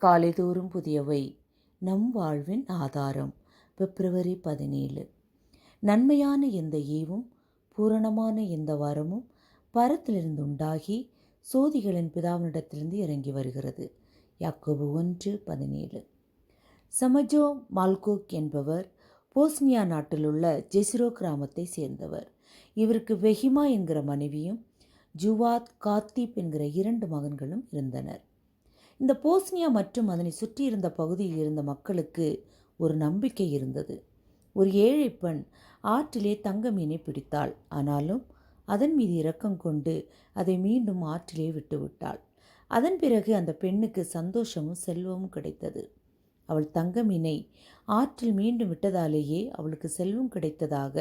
காலைதோறும் புதியவை நம் வாழ்வின் ஆதாரம். பிப்ரவரி 17. நன்மையான எந்த ஈவும் பூரணமான எந்த வரமும் பரத்திலிருந்து உண்டாகி சோதிகளின் பிதாவினிடத்திலிருந்து இறங்கி வருகிறது. யாக்கோபு 1:17. சமஜோ மால்கோக் என்பவர் போஸ்னியா நாட்டிலுள்ள ஜெசிரோ கிராமத்தை சேர்ந்தவர். இவருக்கு வெஹிமா என்கிற மனைவியும் ஜுவாத் காத்தீப் என்கிற 2 மகன்களும் இருந்தனர். இந்த போஸ்னியா மற்றும் அதனை சுற்றியிருந்த பகுதியில் இருந்த மக்களுக்கு ஒரு நம்பிக்கை இருந்தது. ஒரு ஏழை பெண் ஆற்றிலே தங்க மீனை பிடித்தாள். ஆனாலும் அதன் மீது இரக்கம் கொண்டு அதை மீண்டும் ஆற்றிலே விட்டுவிட்டாள். அதன் பிறகு அந்த பெண்ணுக்கு சந்தோஷமும் செல்வமும் கிடைத்தது. அவள் தங்க மீனை ஆற்றில் மீண்டும் விட்டதாலேயே அவளுக்கு செல்வம் கிடைத்ததாக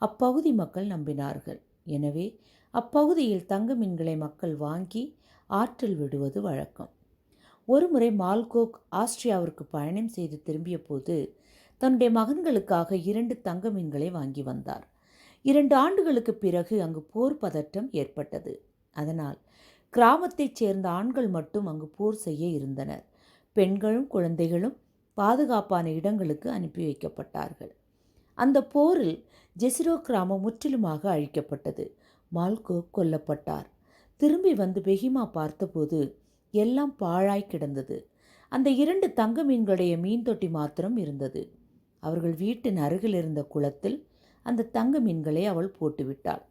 அப்பகுதி மக்கள் நம்பினார்கள். எனவே அப்பகுதியில் தங்க மீன்களை மக்கள் வாங்கி ஆற்றில் விடுவது வழக்கம். ஒருமுறை மால்கோக் ஆஸ்திரியாவிற்கு பயணம் செய்து திரும்பிய போது தன்னுடைய மகன்களுக்காக 2 தங்க மீன்களை வாங்கி வந்தார். 2 ஆண்டுகளுக்கு பிறகு அங்கு போர் பதட்டம் ஏற்பட்டது. அதனால் கிராமத்தைச் சேர்ந்த ஆண்கள் மட்டும் அங்கு போர் செய்ய இருந்தனர். பெண்களும் குழந்தைகளும் பாதுகாப்பான இடங்களுக்கு அனுப்பி வைக்கப்பட்டார்கள். அந்த போரில் ஜெசிரோ கிராமம் முற்றிலுமாக அழிக்கப்பட்டது. மால்கோக் கொல்லப்பட்டார். திரும்பி வந்து பெஹிமா பார்த்தபோது எல்லாம் பாழாய் கிடந்தது. அந்த 2 தங்க மீன்களுடைய மீன் தொட்டி மாத்திரம் இருந்தது. அவர்கள் வீட்டின் அருகில் இருந்த குளத்தில் அந்த தங்க மீன்களை அவள் போட்டுவிட்டாள்.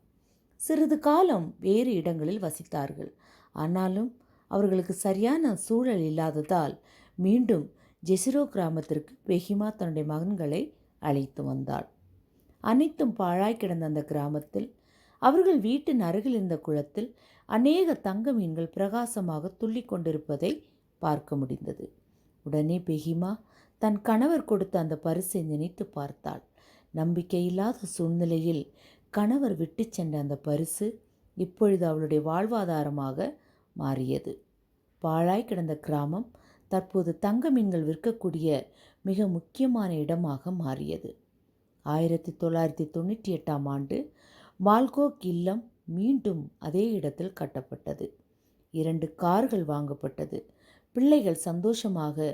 சிறிது காலம் வேறு இடங்களில் வசித்தார்கள். ஆனாலும் அவர்களுக்கு சரியான சூழல் இல்லாததால் மீண்டும் ஜெசிரோ கிராமத்திற்கு பெஹிமா தன்னுடைய மகன்களை அழைத்து வந்தாள். அனைத்தும் பாழாய் கிடந்த அந்த கிராமத்தில் அவர்கள் வீட்டின் அருகில் இருந்த குளத்தில் அநேக தங்க மீன்கள் பிரகாசமாக துள்ளி கொண்டிருப்பதை பார்க்க முடிந்தது. உடனே பெஹிமா தன் கணவர் கொடுத்த அந்த பரிசை நினைத்து பார்த்தாள். நம்பிக்கையில்லாத சூழ்நிலையில் கணவர் விட்டு சென்ற அந்த பரிசு இப்பொழுது அவளுடைய வாழ்வாதாரமாக மாறியது. பாழாய் கிடந்த கிராமம் தற்போது தங்க மீன்கள் விற்கக்கூடிய மிக முக்கியமான இடமாக மாறியது. 1998ஆம் ஆண்டு மால்கோக் இல்லம் மீண்டும் அதே இடத்தில் கட்டப்பட்டது. 2 கார்கள் வாங்கப்பட்டது. பிள்ளைகள் சந்தோஷமாக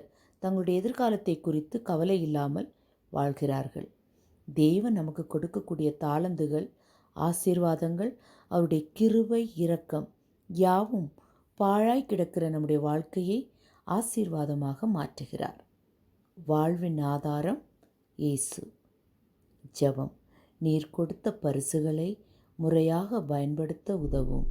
தங்களுடைய எதிர்காலத்தை குறித்து கவலை இல்லாமல் வாழ்கிறார்கள். தேவன் நமக்கு கொடுக்கக்கூடிய தாளந்துகள், ஆசீர்வாதங்கள், அவருடைய கிருபை, இரக்கம் யாவும் பாழாய் கிடக்கிற நம்முடைய வாழ்க்கையை ஆசீர்வாதமாக மாற்றுகிறார். வாழ்வின் ஆதாரம் இயேசு. ஜெபம். நீர் கொடுத்த பரிசுகளை முறையாக பயன்படுத்த உதவும்.